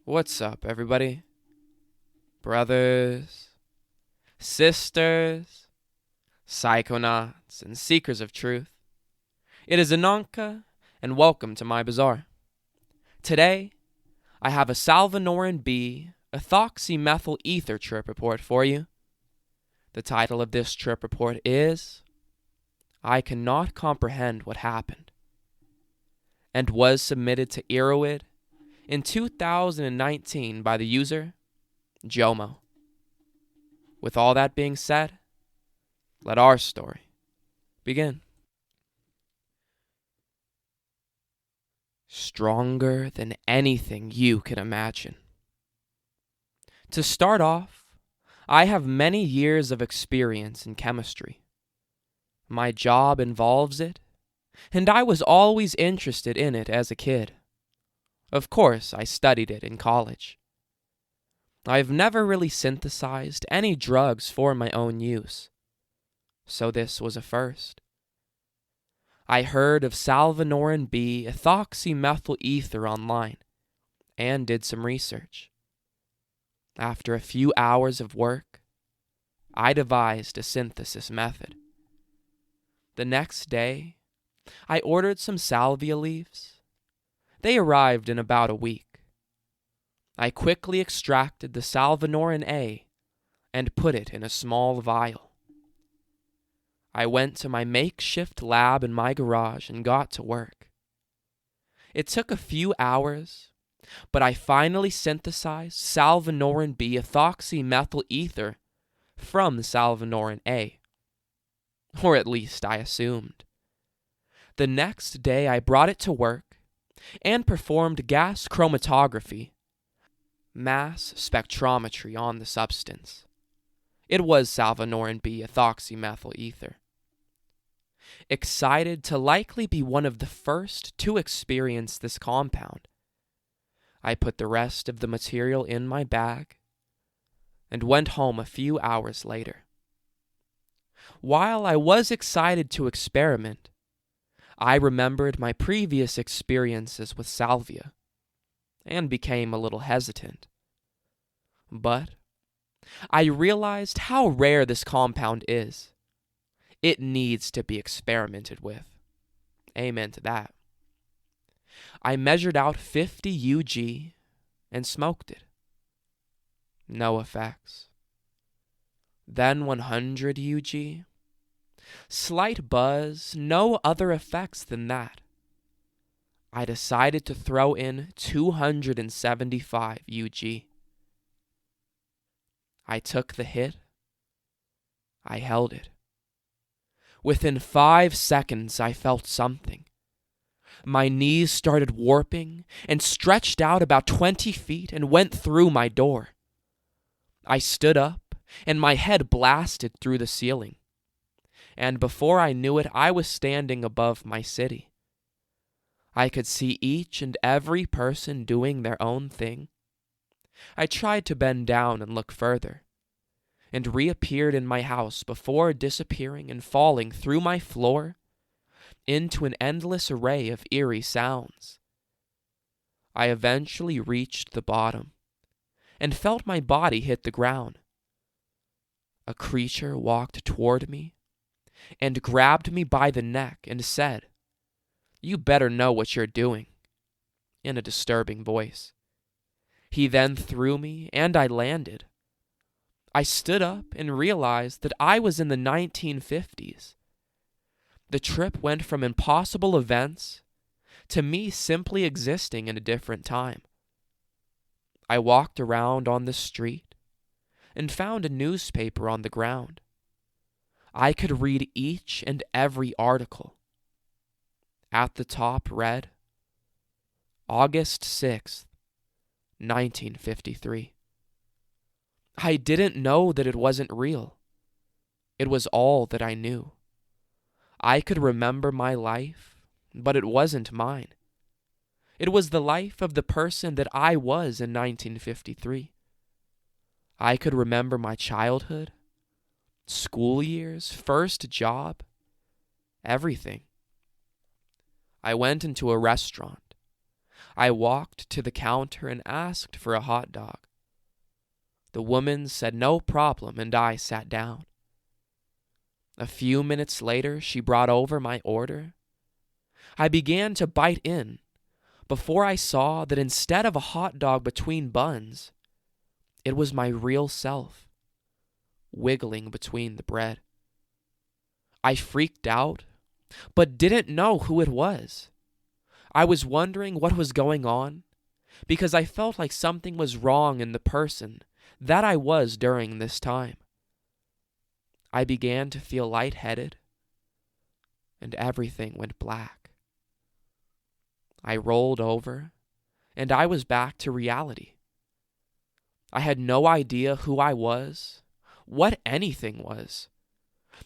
What's up, everybody? Brothers, sisters, psychonauts, and seekers of truth. It is Ananka, and welcome to my bazaar. Today, I have a Salvinorin B ethoxymethyl ether trip report for you. The title of this trip report is I Cannot Comprehend What Happened, and was submitted to Erowid in 2019 by the user Jomo. With all that being said, let our story begin. Stronger than anything you can imagine. To start off, I have many years of experience in chemistry. My job involves it, and I was always interested in it as a kid. Of course, I studied it in college. I've never really synthesized any drugs for my own use, so this was a first. I heard of Salvinorin B ethoxymethyl ether online and did some research. After a few hours of work, I devised a synthesis method. The next day, I ordered some salvia leaves. They arrived in about a week. I quickly extracted the Salvinorin A and put it in a small vial. I went to my makeshift lab in my garage and got to work. It took a few hours, but I finally synthesized Salvinorin B ethoxymethyl ether from the Salvinorin A. Or at least I assumed. The next day I brought it to work and performed gas chromatography, mass spectrometry on the substance. It was Salvinorin B ethoxymethyl ether. Excited to likely be one of the first to experience this compound, I put the rest of the material in my bag and went home a few hours later. While I was excited to experiment, I remembered my previous experiences with salvia and became a little hesitant. But I realized how rare this compound is. It needs to be experimented with. Amen to that. I measured out 50 UG and smoked it. No effects. Then 100 UG. Slight buzz, no other effects than that. I decided to throw in 275 UG. I took the hit. I held it. Within 5 seconds, I felt something. My knees started warping and stretched out about 20 feet and went through my door. I stood up and my head blasted through the ceiling. And before I knew it, I was standing above my city. I could see each and every person doing their own thing. I tried to bend down and look further, and reappeared in my house before disappearing and falling through my floor into an endless array of eerie sounds. I eventually reached the bottom and felt my body hit the ground. A creature walked toward me and grabbed me by the neck and said, "You better know what you're doing," in a disturbing voice. He then threw me and I landed. I stood up and realized that I was in the 1950s. The trip went from impossible events to me simply existing in a different time. I walked around on the street and found a newspaper on the ground. I could read each and every article. At the top read, August 6th, 1953. I didn't know that it wasn't real. It was all that I knew. I could remember my life, but it wasn't mine. It was the life of the person that I was in 1953. I could remember my childhood, school years, first job, everything. I went into a restaurant. I walked to the counter and asked for a hot dog. The woman said no problem, and I sat down. A few minutes later, she brought over my order. I began to bite in before I saw that instead of a hot dog between buns, it was my real self, wiggling between the bread. I freaked out, but didn't know who it was. I was wondering what was going on, because I felt like something was wrong in the person that I was during this time. I began to feel lightheaded, and everything went black. I rolled over, and I was back to reality. I had no idea who I was, what anything was.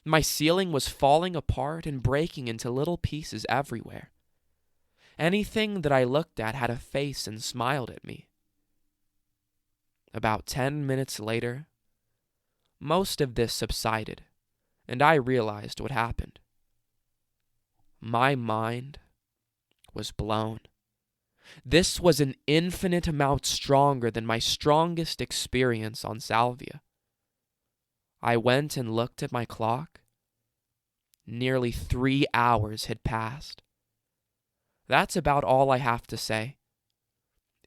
My ceiling was falling apart and breaking into little pieces everywhere. Anything that I looked at had a face and smiled at me. About 10 minutes later, most of this subsided, and I realized what happened. My mind was blown. This was an infinite amount stronger than my strongest experience on salvia. I went and looked at my clock. Nearly 3 hours had passed. That's about all I have to say.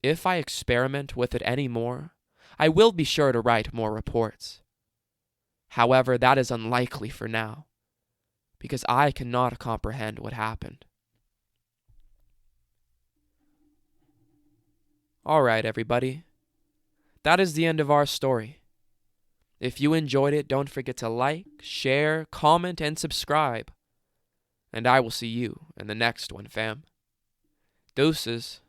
If I experiment with it any more, I will be sure to write more reports. However, that is unlikely for now, because I cannot comprehend what happened. All right, everybody. That is the end of our story. If you enjoyed it, don't forget to like, share, comment, and subscribe. And I will see you in the next one, fam. Deuces.